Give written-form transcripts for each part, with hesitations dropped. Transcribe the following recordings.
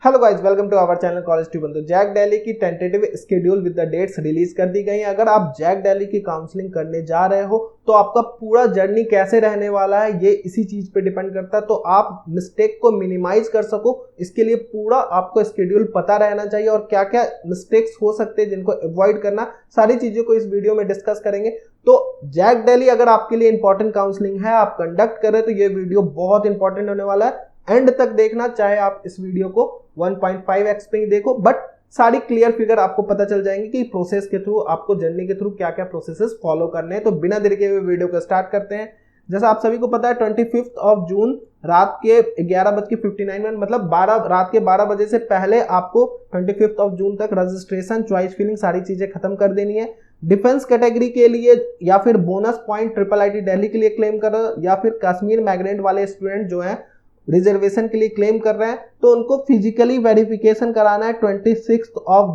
Hello guys, welcome to our channel college ट्यूबन। तो JAC Delhi की tentative schedule with the dates release कर दी गई हैं। अगर आप जैक दिल्ली की काउंसलिंग करने जा रहे हो तो आपका पूरा जर्नी कैसे रहने वाला है ये इसी चीज पे डिपेंड करता है। तो आप मिस्टेक को मिनिमाइज कर सको इसके लिए पूरा आपको स्केड्यूल पता रहना चाहिए और क्या क्या मिस्टेक्स हो सकते हैं जिनको अवॉइड करना, सारी चीजों को इस वीडियो में डिस्कस करेंगे। तो जैक दिल्ली अगर आपके लिए इंपॉर्टेंट काउंसलिंग है, आप कंडक्ट कर रहे हो तो ये वीडियो बहुत इंपॉर्टेंट होने वाला है। एंड तक देखना, चाहे आप इस वीडियो को 1.5x पे ही देखो, बट सारी क्लियर फिगर आपको पता चल जाएंगे कि प्रोसेस के थ्रू, आपको जर्नी के थ्रू क्या क्या प्रोसेसेस फॉलो करने हैं। तो बिना देरी के हुए वीडियो को स्टार्ट करते हैं। जैसा आप सभी को पता है 25 जून रात के 11:59 मतलब रात के 12 बजे से पहले आपको 25 जून तक रजिस्ट्रेशन, चॉइस फिलिंग, सारी चीजें खत्म कर देनी है। डिफेंस कैटेगरी के लिए या फिर bonus point triple IT Delhi के लिए क्लेम कर रहे हो या फिर कश्मीर माइग्रेंट वाले स्टूडेंट जो हैं रिजर्वेशन के लिए क्लेम कर रहे हैं तो उनको फिजिकली वेरिफिकेशन कराना है 26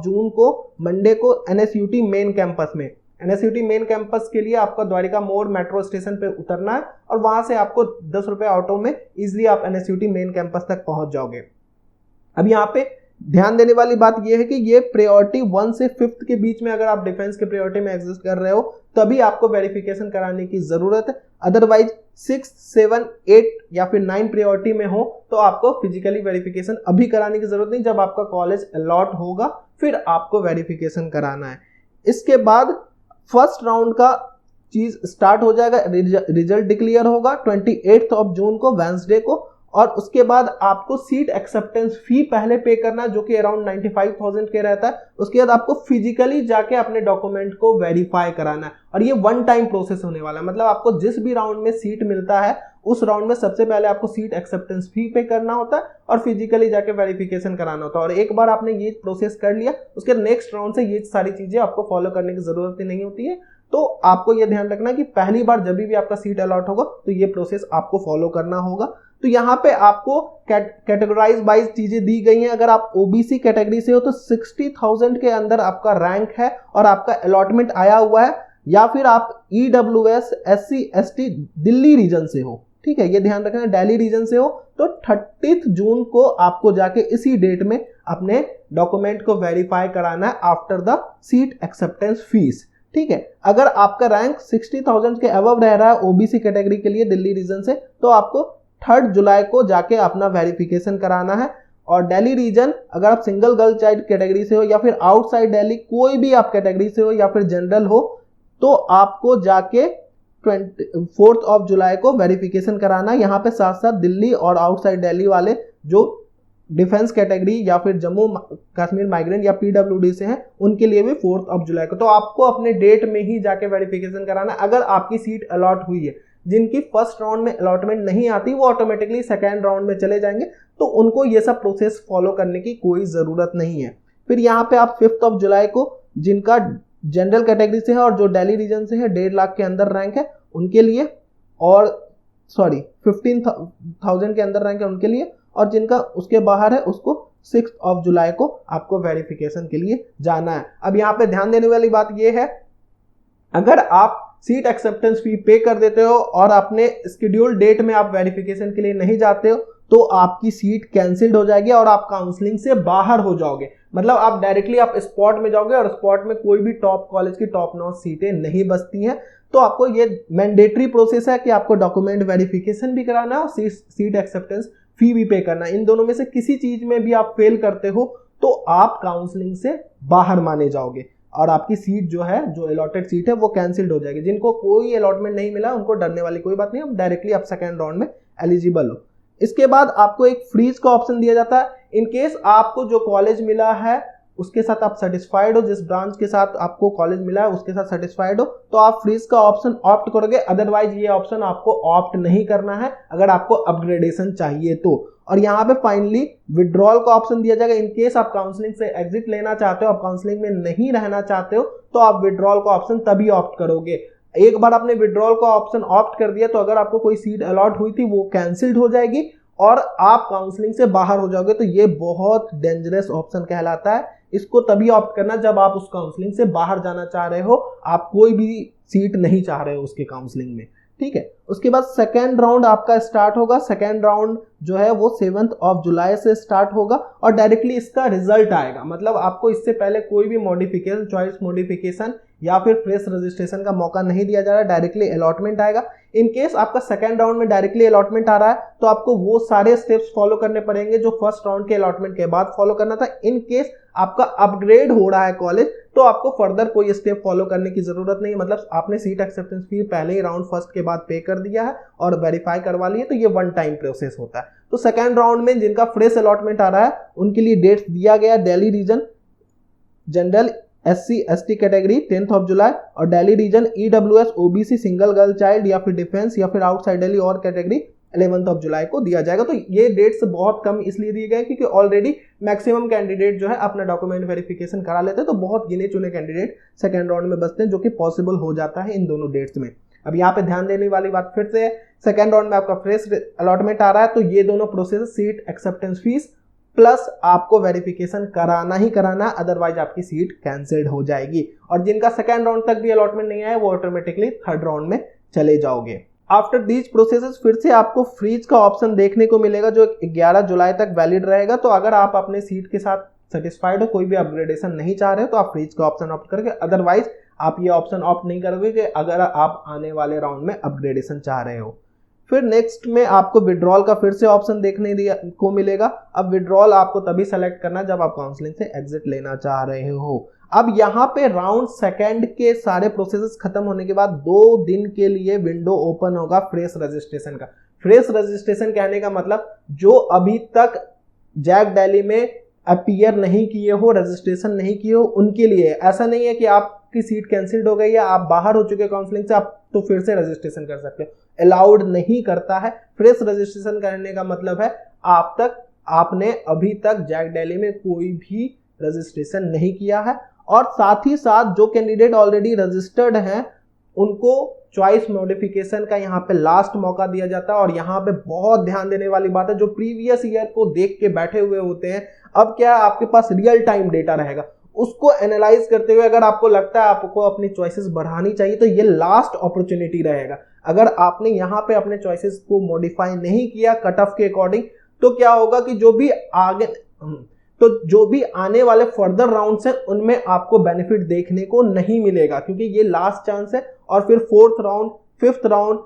जून को मंडे को एनएसयूटी मेन कैंपस में। एनएसयूटी मेन कैंपस के लिए आपका द्वारिका मोड़ मेट्रो स्टेशन पे उतरना है और वहां से आपको 10 रुपए ऑटो में इजीली आप एनएसयूटी मेन कैंपस तक पहुंच जाओगे। अब यहाँ पे ध्यान देने वाली बात यह है कि ये प्रायोरिटी 1 से 5 के बीच में अगर आप डिफेंस के प्रायोरिटी में एग्जिस्ट कर रहे हो तभी आपको वेरिफिकेशन कराने की जरूरत है। अदरवाइज 6, 7, 8 या फिर 9 प्रायोरिटी में हो तो आपको फिजिकली वेरिफिकेशन अभी कराने की जरूरत नहीं, जब आपका कॉलेज अलॉट होगा फिर आपको वेरिफिकेशन कराना है। इसके बाद फर्स्ट राउंड का चीज स्टार्ट हो जाएगा, रिजल्ट डिक्लेयर होगा 28 जून को वेंसडे को, और उसके बाद आपको सीट एक्सेप्टेंस फी पहले पे करना है जो कि अराउंड 95,000 के रहता है। उसके बाद आपको फिजिकली जाके अपने डॉक्यूमेंट को वेरीफाई कराना है और ये वन टाइम प्रोसेस होने वाला है। मतलब आपको जिस भी राउंड में सीट मिलता है उस राउंड में सबसे पहले आपको सीट एक्सेप्टेंस फी पे करना होता है और फिजिकली जाके वेरिफिकेशन कराना होता है। और एक बार आपने ये प्रोसेस कर लिया उसके नेक्स्ट राउंड से ये सारी चीजें आपको फॉलो करने की जरूरत ही नहीं होती है। तो आपको ये ध्यान रखना कि पहली बार जब भी आपका सीट अलॉट होगा तो ये प्रोसेस आपको फॉलो करना होगा। तो यहाँ पे आपको कैटेगराइज वाइज चीजें दी गई हैं। अगर आप ओबीसी कैटेगरी से हो तो 60,000 के अंदर आपका रैंक है और आपका अलॉटमेंट आया हुआ है, या फिर आप EWS SC ST Delhi region से हो, ठीक है, ये ध्यान रखना, दिल्ली रीजन से हो तो 30 जून को आपको जाके इसी डेट में अपने डॉक्यूमेंट को वेरीफाई कराना है after the seat acceptance fees, ठीक है। अगर आपका रैंक 60,000 के अबव रह रहा है ओबीसी कैटेगरी के लिए दिल्ली रीजन से तो आपको 3 जुलाई को जाके अपना वेरिफिकेशन कराना है। और दिल्ली रीजन अगर आप सिंगल गर्ल चाइल्ड कैटेगरी से हो या फिर आउटसाइड दिल्ली कोई भी आप कैटेगरी से हो या फिर जनरल हो तो आपको जाके 4 जुलाई को वेरिफिकेशन कराना है। यहाँ पे साथ साथ दिल्ली और आउटसाइड दिल्ली वाले जो डिफेंस कैटेगरी या फिर जम्मू कश्मीर माइग्रेंट या पीडब्ल्यूडी से हैं उनके लिए भी 4 जुलाई को। तो आपको अपने डेट में ही जाके वेरिफिकेशन कराना अगर आपकी सीट अलॉट हुई है। जिनकी फर्स्ट राउंड में अलॉटमेंट नहीं आती वो ऑटोमेटिकली सेकेंड राउंड में चले जाएंगे, तो उनको ये सब प्रोसेस फॉलो करने की कोई जरूरत नहीं है। फिर यहाँ पे आप 5 जुलाई को जिनका जनरल कैटेगरी से है और जो दिल्ली रीजन से है 1.5 लाख के अंदर रैंक है उनके लिए, और 15,000 के अंदर रैंक है उनके लिए, और जिनका उसके बाहर है उसको 6 जुलाई को आपको वेरिफिकेशन के लिए जाना है। अब यहाँ पे ध्यान देने वाली बात यह है, अगर आप सीट एक्सेप्टेंस फी पे कर देते हो और अपने शेड्यूल डेट में आप वेरिफिकेशन के लिए नहीं जाते हो तो आपकी सीट कैंसिल्ड हो जाएगी और आप काउंसलिंग से बाहर हो जाओगे। मतलब आप डायरेक्टली आप स्पॉट में जाओगे और स्पॉट में कोई भी टॉप कॉलेज की टॉप नॉच सीटें नहीं बचती हैं। तो आपको ये मैंडेटरी प्रोसेस है कि आपको डॉक्यूमेंट वेरिफिकेशन भी कराना है और सीट एक्सेप्टेंस फी भी पे करना है। इन दोनों में से किसी चीज में भी आप फेल करते हो तो आप काउंसलिंग से बाहर माने जाओगे और आपकी सीट जो है, जो अलॉटेड सीट है वो कैंसिल्ड हो जाएगी। जिनको कोई अलॉटमेंट नहीं मिला उनको डरने वाली कोई बात नहीं, अब डायरेक्टली आप सेकेंड राउंड में एलिजिबल हो। इसके बाद आपको एक फ्रीज का ऑप्शन दिया जाता है। इन केस आपको जो कॉलेज मिला है उसके साथ आप सेटिस्फाइड हो, जिस ब्रांच के साथ आपको कॉलेज मिला है उसके साथ सेटिस्फाइड हो तो आप फ्रीज का ऑप्शन ऑप्ट करोगे। अदरवाइज ये ऑप्शन आपको ऑप्ट नहीं करना है अगर आपको अपग्रेडेशन चाहिए तो। और यहाँ पे फाइनली विड्रॉल का ऑप्शन दिया जाएगा। इन केस आप काउंसलिंग से एग्जिट लेना चाहते हो, आप काउंसलिंग में नहीं रहना चाहते हो तो आप विड्रॉल का ऑप्शन तभी ऑप्ट करोगे। एक बार आपने विड्रॉल का ऑप्शन ऑप्ट कर दिया तो अगर आपको कोई सीट अलॉट हुई थी वो कैंसिल्ड हो जाएगी और आप काउंसलिंग से बाहर हो जाओगे। तो ये बहुत डेंजरस ऑप्शन कहलाता है। इसको तभी ऑप्ट करना जब आप उस काउंसलिंग से बाहर जाना चाह रहे हो, आप कोई भी सीट नहीं चाह रहे हो उसके काउंसलिंग में, ठीक है। उसके बाद सेकेंड राउंड आपका स्टार्ट होगा। सेकेंड राउंड जो है वो 7 जुलाई से स्टार्ट होगा और डायरेक्टली इसका रिजल्ट आएगा। मतलब आपको इससे पहले कोई भी मॉडिफिकेशन, चॉइस मॉडिफिकेशन या फिर फ्रेश रजिस्ट्रेशन का मौका नहीं दिया जा रहा है, डायरेक्टली अलॉटमेंट आएगा। इन केस आपका सेकेंड राउंड में डायरेक्टली अलॉटमेंट आ रहा है तो आपको वो सारे स्टेप्स फॉलो करने पड़ेंगे जो फर्स्ट राउंड के अलॉटमेंट के बाद फॉलो करना था। इन केस आपका अपग्रेड हो रहा है कॉलेज तो आपको फर्दर कोई स्टेप फॉलो करने की जरूरत नहीं है। मतलब आपने सीट एक्सेप्टेंस फी पहले ही राउंड फर्स्ट के बाद पे कर दिया है और वेरीफाई करवा लिए तो ये वन टाइम प्रोसेस होता है। तो सेकेंड राउंड में जिनका फ्रेश अलॉटमेंट आ रहा है उनके लिए डेट्स दिया गया। Delhi region general SC ST category 10 जुलाई और Delhi region EWS OBC single girl child या फिर डिफेंस या फिर आउटसाइड दिल्ली और कैटेगरी 11 जुलाई को दिया जाएगा। तो ये डेट्स बहुत कम इसलिए दिए गए क्योंकि ऑलरेडी मैक्सिमम कैंडिडेट जो है अपना डॉक्यूमेंट वेरिफिकेशन करा लेते हैं, तो बहुत गिने चुने कैंडिडेट सेकेंड राउंड में बचते हैं जो कि पॉसिबल हो जाता है इन दोनों डेट्स में। अब यहाँ पे ध्यान देने वाली बात फिर से है, सेकेंड राउंड में आपका फ्रेश अलॉटमेंट आ रहा है तो ये दोनों process seat acceptance fees plus आपको वेरिफिकेशन कराना ही कराना, अदरवाइज आपकी सीट कैंसिल्ड हो जाएगी। और जिनका सेकेंड राउंड तक भी अलॉटमेंट नहीं आया वो ऑटोमेटिकली थर्ड राउंड में चले जाओगे। आफ्टर दीज प्रोसेसेस फिर से आपको फ्रीज का ऑप्शन देखने को मिलेगा जो 11 जुलाई तक वैलिड रहेगा। तो अगर आप अपने सीट के साथ सेटिस्फाइड हो, कोई भी अपग्रेडेशन नहीं चाह रहे हो तो आप फ्रीज का ऑप्शन ऑप्ट करके, अदरवाइज आप ये ऑप्शन ऑप्ट नहीं करोगे कि अगर आप आने वाले राउंड में अपग्रेडेशन चाह रहे हो। फिर नेक्स्ट में आपको विड्रॉल का फिर से ऑप्शन देखने को मिलेगा। अब विड्रॉल आपको तभी सेलेक्ट करना जब आप काउंसलिंग से एग्जिट लेना चाह रहे हो। अब यहाँ पे राउंड सेकेंड के सारे प्रोसेसेस खत्म होने के बाद 2 दिन के लिए विंडो ओपन होगा फ्रेश रजिस्ट्रेशन का। फ्रेश रजिस्ट्रेशन कहने का मतलब जो अभी तक जैक दिल्ली में अपीयर नहीं किए हो, रजिस्ट्रेशन नहीं किए हो, उनके लिए। ऐसा नहीं है कि आपकी सीट कैंसिल्ड हो गई या आप बाहर हो चुके काउंसलिंग से, आप तो फिर से रजिस्ट्रेशन कर सकते हो, अलाउड नहीं करता है। फ्रेश रजिस्ट्रेशन करने का मतलब है आपने अभी तक जैक दिल्ली में कोई भी रजिस्ट्रेशन नहीं किया है। और साथ ही साथ जो कैंडिडेट ऑलरेडी रजिस्टर्ड हैं उनको चॉइस मॉडिफिकेशन का यहाँ पे लास्ट मौका दिया जाता है। और यहाँ पे बहुत ध्यान देने वाली बात है, जो प्रीवियस ईयर को देख के बैठे हुए होते हैं, अब क्या है आपके पास रियल टाइम डेटा रहेगा, उसको एनालाइज करते हुए अगर आपको लगता है आपको अपनी चॉइसेस बढ़ानी चाहिए तो ये लास्ट अपॉर्चुनिटी रहेगा। अगर आपने यहाँ पे अपने चॉइसेस को मॉडिफाई नहीं किया कट ऑफ के अकॉर्डिंग तो क्या होगा कि जो भी आने वाले फर्दर राउंड्स हैं उनमें आपको बेनिफिट देखने को नहीं मिलेगा, क्योंकि ये लास्ट चांस है। और फिर fourth round, fifth round,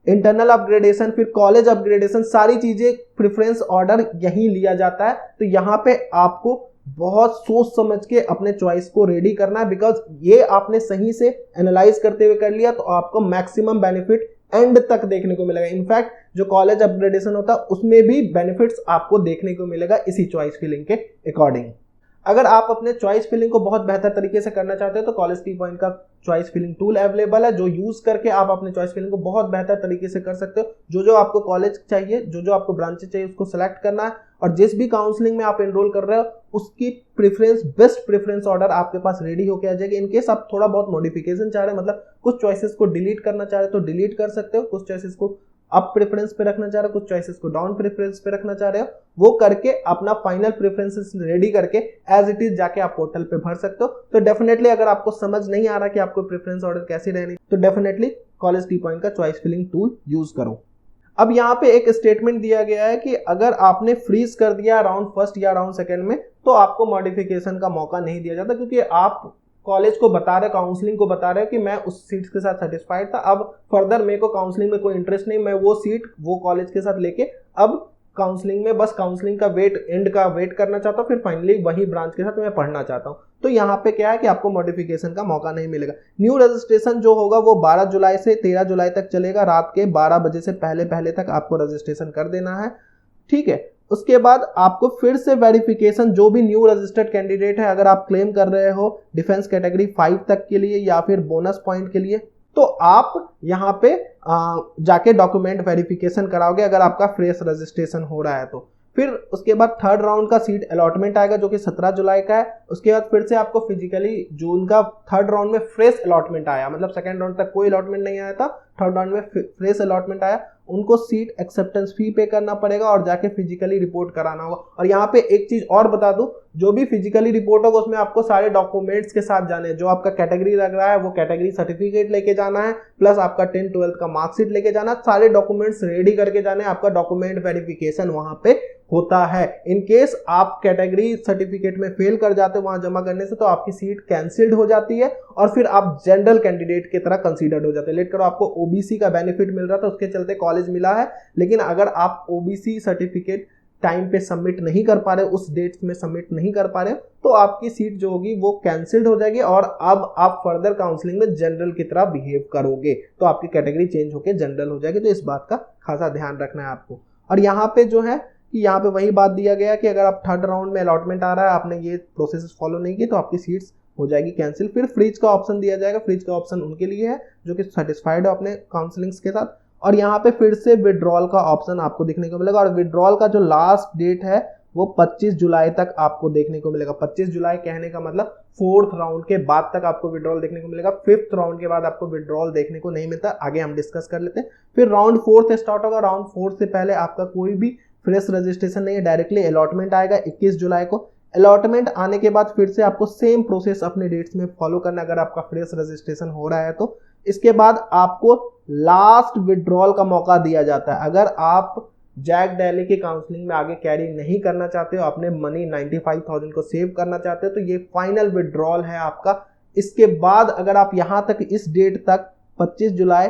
internal upgradation, फिर कॉलेज अपग्रेडेशन, सारी चीजें प्रेफरेंस ऑर्डर यहीं लिया जाता है। तो यहाँ पे आपको बहुत सोच समझ के अपने चॉइस को रेडी करना है, बिकॉज ये आपने सही से एनालाइज करते हुए कर लिया तो आपको मैक्सिमम बेनिफिट एंड तक देखने को मिलेगा। इनफैक्ट जो कॉलेज अपग्रेडेशन होता है उसमें भी बेनिफिट्स आपको देखने को मिलेगा इसी चॉइस फिलिंग के अकॉर्डिंग। अगर आप अपने चॉइस फिलिंग को बहुत बेहतर तरीके से करना चाहते हो तो कॉलेज टी पॉइंट का चॉइस फिलिंग टूल अवेलेबल है, जो यूज करके आप अपने चॉइस फिलिंग को बहुत बेहतर तरीके से कर सकते हो। जो आपको कॉलेज चाहिए, जो आपको ब्रांचेस चाहिए उसको सेलेक्ट करना है और जिस भी काउंसलिंग में आप एनरोल कर रहे हो उसकी प्रेफरेंस, बेस्ट प्रेफरेंस ऑर्डर आपके पास रेडी होकर आ जाएगी। इनकेस आप थोड़ा बहुत मॉडिफिकेशन चाह रहे हो, मतलब कुछ चॉइसेस को डिलीट करना चाह रहे हो तो डिलीट कर सकते हो, कुछ चॉइसेस को अप प्रेफरेंस पे रखना चाह रहे हो, कुछ चॉइसेस को डाउन प्रेफरेंस पे रखना चाह रहे हो, वो करके अपना फाइनल प्रेफरेंसेस रेडी करके एज इट इज जाके आप पोर्टल पे भर सकते हो। तो डेफिनेटली अगर आपको समझ नहीं आ रहा कि आपको प्रेफरेंस ऑर्डर कैसी रहनी तो डेफिनेटली कॉलेज टी पॉइंट का चॉइस फिलिंग टूल यूज करो। अब यहाँ पे एक स्टेटमेंट दिया गया है कि अगर आपने फ्रीज कर दिया राउंड फर्स्ट या राउंड सेकेंड में तो आपको मॉडिफिकेशन का मौका नहीं दिया जाता, क्योंकि आप कॉलेज को बता रहे, काउंसलिंग को बता रहे हो कि मैं उस सीट के साथ सेटिस्फाइड था, अब फर्दर मेरे को काउंसलिंग में कोई इंटरेस्ट नहीं, मैं वो सीट वो कॉलेज के साथ लेके अब काउंसलिंग में बस काउंसलिंग का एंड का वेट करना चाहता हूँ, फिर फाइनली वही ब्रांच के साथ मैं पढ़ना चाहता हूँ। तो यहाँ पे क्या है कि आपको मॉडिफिकेशन का मौका नहीं मिलेगा। न्यू रजिस्ट्रेशन जो होगा वो 12 जुलाई से 13 जुलाई तक चलेगा, रात के 12 बजे से पहले तक आपको रजिस्ट्रेशन कर देना है, ठीक है। उसके बाद आपको फिर से वेरिफिकेशन, जो भी न्यू रजिस्टर्ड कैंडिडेट है, अगर आप क्लेम कर रहे हो डिफेंस कैटेगरी 5 तक के लिए या फिर बोनस पॉइंट के लिए, तो आप यहाँ पे जाके डॉक्यूमेंट वेरिफिकेशन कराओगे अगर आपका फ्रेश रजिस्ट्रेशन हो रहा है तो। फिर उसके बाद थर्ड राउंड का सीट अलॉटमेंट आएगा जो कि 17 जुलाई का है। उसके बाद फिर से आपको फिजिकली जून का थर्ड राउंड में फ्रेश अलॉटमेंट आया, मतलब सेकेंड राउंड तक कोई अलॉटमेंट नहीं आया था, थर्ड राउंड में फ्रेश अलॉटमेंट आया। उनको सीट एक्सेप्टेंस फी पे करना पड़ेगा और जाके फिजिकली रिपोर्ट कराना होगा। और यहाँ पे एक चीज और बता दूं, जो भी फिजिकली रिपोर्ट होगा उसमें आपको सारे डॉक्यूमेंट्स के साथ जाने हैं। जो आपका कैटेगरी लग रहा है वो कैटेगरी सर्टिफिकेट लेके जाना है, प्लस आपका 10th-12th का मार्कशीट लेके जाना, सारे डॉक्यूमेंट्स रेडी करके जाने। आपका डॉक्यूमेंट वेरिफिकेशन वहां पे होता है। इन केस आप कैटेगरी सर्टिफिकेट में फेल कर जाते हो वहां जमा करने से, तो आपकी सीट कैंसिल्ड हो जाती है और फिर आप जनरल कैंडिडेट की तरह कंसीडर्ड हो जाते हैं। लेट करो आपको ओबीसी का बेनिफिट मिल रहा था, उसके चलते कॉलेज मिला है, लेकिन अगर आप ओबीसी सर्टिफिकेट टाइम पे सबमिट नहीं कर पा रहे, उस डेट में सबमिट नहीं कर पा रहे, तो आपकी सीट जो होगी वो कैंसिल्ड हो जाएगी और अब आप फर्दर काउंसलिंग में जनरल की तरह बिहेव करोगे, तो आपकी कैटेगरी चेंज होकर जनरल हो जाएगी। तो इस बात का खासा ध्यान रखना है आपको। और यहाँ पे जो है कि यहाँ पे वही बात दिया गया कि अगर आप 3rd राउंड में अलॉटमेंट आ रहा है, आपने ये प्रोसेस फॉलो नहीं की, तो आपकी सीट्स हो जाएगी कैंसिल। फिर फ्रीज का ऑप्शन दिया जाएगा। फ्रीज का ऑप्शन उनके लिए है जो कि सेटिस्फाइड हो अपने काउंसलिंग्स के साथ। और यहाँ पे फिर से विड्रॉल का ऑप्शन आपको देखने को मिलेगा और विड्रॉल का जो लास्ट डेट है वो 25 जुलाई तक आपको देखने को मिलेगा। 25 जुलाई कहने का मतलब 4th राउंड के बाद तक आपको विड्रॉल देखने को मिलेगा। 5th राउंड के बाद आपको विड्रॉल देखने को नहीं मिलता, आगे हम डिस्कस कर लेते हैं। फिर राउंड 4 से स्टार्ट होगा। राउंड 4 से पहले आपका कोई भी फ्रेश रजिस्ट्रेशन नहीं है, डायरेक्टली अलॉटमेंट आएगा 21 जुलाई को। अलॉटमेंट आने के बाद फिर से आपको सेम प्रोसेस अपने डेट्स में फॉलो करना अगर आपका फ्रेश रजिस्ट्रेशन हो रहा है तो। इसके बाद आपको लास्ट विड्रॉल का मौका दिया जाता है। अगर आप जैक दिल्ली की काउंसलिंग में आगे कैरी नहीं करना चाहते हो, अपने मनी 95,000 को सेव करना चाहते हो, तो ये फाइनल विड्रॉल है आपका। इसके बाद अगर आप यहां तक इस डेट तक 25 जुलाई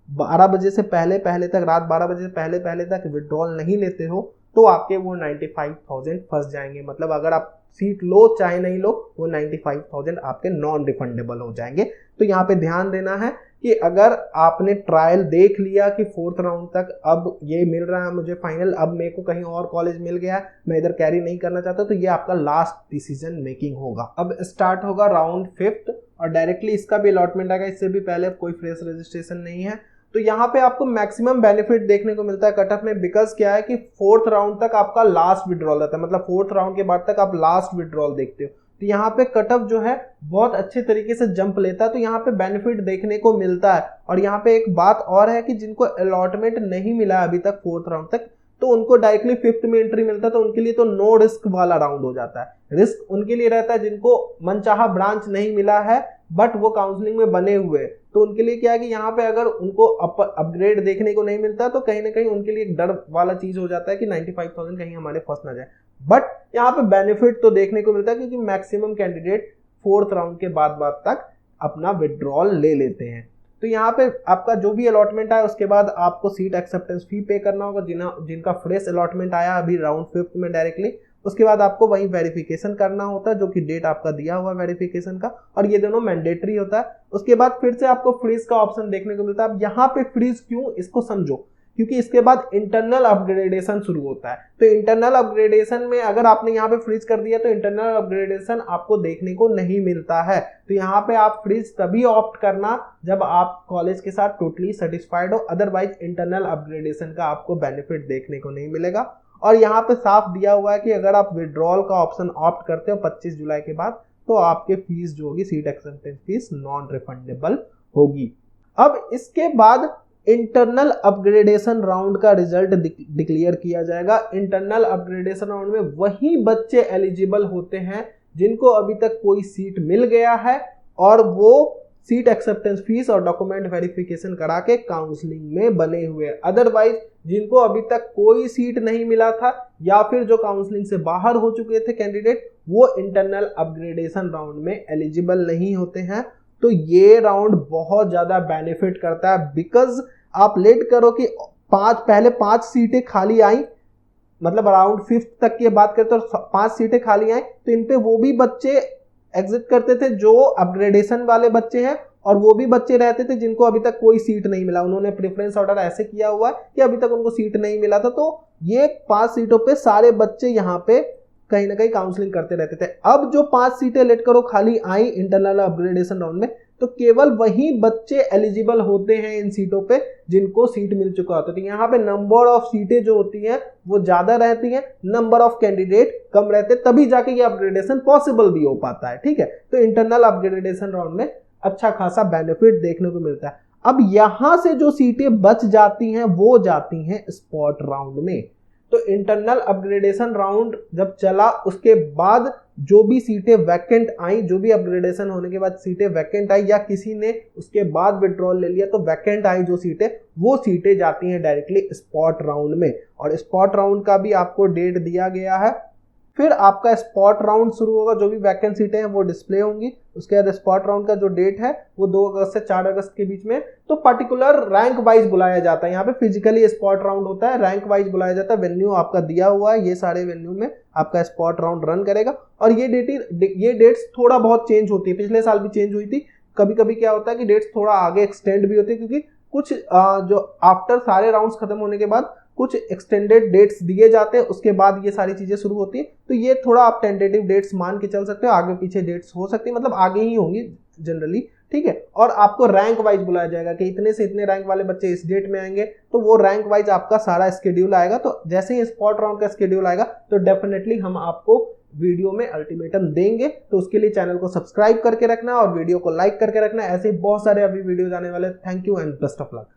12 बजे से पहले तक, रात 12 बजे से पहले तक विड्रॉल नहीं लेते हो, तो आपके वो 95,000 फंस जाएंगे। मतलब अगर आप सीट लो चाहे नहीं लो, वो 95,000 आपके नॉन रिफंडेबल हो जाएंगे। तो यहाँ पे ध्यान देना है कि अगर आपने ट्रायल देख लिया कि 4th राउंड तक अब ये मिल रहा है मुझे फाइनल, अब मेरे को कहीं और कॉलेज मिल गया, मैं इधर कैरी नहीं करना चाहता, तो ये आपका लास्ट डिसीजन मेकिंग होगा। अब स्टार्ट होगा राउंड 5th और डायरेक्टली इसका भी अलॉटमेंट आएगा। इससे भी पहले कोई फ्रेश रजिस्ट्रेशन नहीं है, तो यहाँ पे आपको मैक्सिमम बेनिफिट देखने को मिलता है कट ऑफ में। बिकॉज क्या है कि 4th राउंड तक आपका लास्ट विड्रॉल रहता है, मतलब 4th राउंड के बाद तक आप लास्ट विड्रॉल देखते हो, तो यहाँ पे कट ऑफ जो है बहुत अच्छे तरीके से जंप लेता है, तो यहाँ पे बेनिफिट देखने को मिलता है। और यहाँ पे एक बात और है कि जिनको अलॉटमेंट नहीं मिला अभी तक 4th राउंड तक, तो उनको डायरेक्टली 5th में एंट्री मिलता है, तो उनके लिए तो नो रिस्क वाला राउंड हो जाता है। रिस्क उनके लिए रहता है जिनको मनचाहा ब्रांच नहीं मिला है बट वो काउंसलिंग में बने हुए, तो उनके लिए क्या है कि यहाँ पे अगर उनको अपग्रेड देखने को नहीं मिलता तो कहीं ना कहीं उनके लिए एक डर वाला चीज हो जाता है कि 95,000 कहीं हमारे फंस ना जाए। बट यहाँ पे बेनिफिट तो देखने को मिलता है क्योंकि मैक्सिमम कैंडिडेट 4th राउंड के बाद तक अपना विड्रॉल ले लेते हैं। तो यहाँ पे आपका जो भी अलॉटमेंट आया उसके बाद आपको सीट एक्सेप्टेंस फी पे करना होगा। जिनका फ्रेश अलॉटमेंट आया अभी राउंड 5th में डायरेक्टली, उसके बाद आपको वही वेरिफिकेशन करना होता है जो कि डेट आपका दिया हुआ है वेरिफिकेशन का, और ये दोनों मैंडेटरी होता है। उसके बाद फिर से आपको फ्रीज का ऑप्शन देखने को मिलता है। अब यहाँ पे फ्रीज क्यों, इसको समझो, क्योंकि इसके बाद इंटरनल अपग्रेडेशन शुरू होता है। तो इंटरनल अपग्रेडेशन में अगर आपने यहाँ पे फ्रीज कर दिया तो इंटरनल अपग्रेडेशन आपको देखने को नहीं मिलता है। तो यहाँ पे आप फ्रीज तभी ऑप्ट करना जब आप कॉलेज के साथ टोटली सेटिस्फाइड हो, अदरवाइज इंटरनल अपग्रेडेशन का आपको बेनिफिट देखने को नहीं मिलेगा। और यहाँ पे साफ दिया हुआ है कि अगर आप विड्रॉल का ऑप्शन ऑप्ट करते हो 25 जुलाई के बाद, तो आपके फीस जो होगी seat acceptance fees non refundable होगी। अब इसके बाद इंटरनल अपग्रेडेशन राउंड का रिजल्ट डिक्लेयर किया जाएगा। इंटरनल अपग्रेडेशन राउंड में वही बच्चे एलिजिबल होते हैं जिनको अभी तक कोई सीट मिल गया है और वो सीट एक्सेप्टेंस फीस और डॉक्यूमेंट वेरिफिकेशन करा के काउंसलिंग में बने हुए। अदरवाइज जिनको अभी तक कोई सीट नहीं मिला था या फिर जो काउंसलिंग से बाहर हो चुके थे कैंडिडेट, वो इंटरनल अपग्रेडेशन राउंड में एलिजिबल नहीं होते हैं। तो ये राउंड बहुत ज्यादा बेनिफिट करता है। बिकॉज आप लेट करो कि पहले 5 सीटें खाली आई, मतलब अराउंड 5th तक की बात करते तो 5 सीटें खाली आई, तो इन पे वो भी बच्चे एग्जिट करते थे जो अपग्रेडेशन वाले बच्चे हैं, और वो भी बच्चे रहते थे जिनको अभी तक कोई सीट नहीं मिला। उन्होंने प्रेफरेंस ऑर्डर ऐसे किया हुआ है कि अभी तक उनको सीट नहीं मिला था, तो ये 5 सीटों पे सारे बच्चे यहाँ पे कहीं ना कहीं काउंसलिंग करते रहते थे। अब जो 5 सीटें लेट करो खाली आई इंटरनल अपग्रेडेशन राउंड में, तो केवल वही बच्चे एलिजिबल होते हैं इन सीटों पे जिनको सीट मिल चुका होता है। तो यहाँ पे नंबर ऑफ सीटें जो होती हैं वो ज्यादा रहती हैं, नंबर ऑफ कैंडिडेट कम रहते, तभी जाके ये अपग्रेडेशन पॉसिबल भी हो पाता है। ठीक है, तो इंटरनल अपग्रेडेशन राउंड में अच्छा खासा बेनिफिट देखने को मिलता है। अब यहां से जो सीटें बच जाती हैं वो जाती हैं स्पॉट राउंड में। तो इंटरनल अपग्रेडेशन राउंड जब चला उसके बाद जो भी सीटें वैकेंट आई, जो भी अपग्रेडेशन होने के बाद सीटें वैकेंट आई या किसी ने उसके बाद विड्रॉल ले लिया तो वैकेंट आई जो सीटें, वो सीटें जाती हैं डायरेक्टली स्पॉट राउंड में। और स्पॉट राउंड का भी आपको डेट दिया गया है। फिर आपका स्पॉट राउंड शुरू होगा, जो भी वैकेंट सीटें हैं वो डिस्प्ले होंगी। उसके बाद स्पॉट राउंड का जो डेट है वो 2 अगस्त से 4 अगस्त के बीच में। तो पर्टिकुलर रैंक वाइज बुलाया जाता है, यहाँ पे फिजिकली स्पॉट राउंड होता है, रैंक वाइज बुलाया जाता है। वेन्यू आपका दिया हुआ है, ये सारे वेन्यू में आपका स्पॉट राउंड रन करेगा। और ये डेट्स थोड़ा बहुत चेंज होती है, पिछले साल भी चेंज हुई थी। कभी कभी क्या होता है कि डेट्स थोड़ा आगे एक्सटेंड भी होती है, क्योंकि कुछ जो आफ्टर सारे राउंड्स खत्म होने के बाद कुछ एक्सटेंडेड डेट्स दिए जाते हैं, उसके बाद ये सारी चीजें शुरू होती है। तो ये थोड़ा आप टेंटेटिव डेट्स मान के चल सकते हो, आगे पीछे डेट्स हो सकती है, मतलब आगे ही होंगी जनरली, ठीक है। और आपको रैंक वाइज बुलाया जाएगा कि इतने से इतने रैंक वाले बच्चे इस डेट में आएंगे, तो वो रैंक वाइज आपका सारा स्केड्यूल आएगा। तो जैसे ही स्पॉट राउंड का स्केड्यूल आएगा तो डेफिनेटली हम आपको वीडियो में अल्टीमेटम देंगे। तो उसके लिए चैनल को सब्सक्राइब करके रखना और वीडियो को लाइक करके रखना। ऐसे बहुत सारे अभी वीडियोज आने वाले। Thank you and best of luck.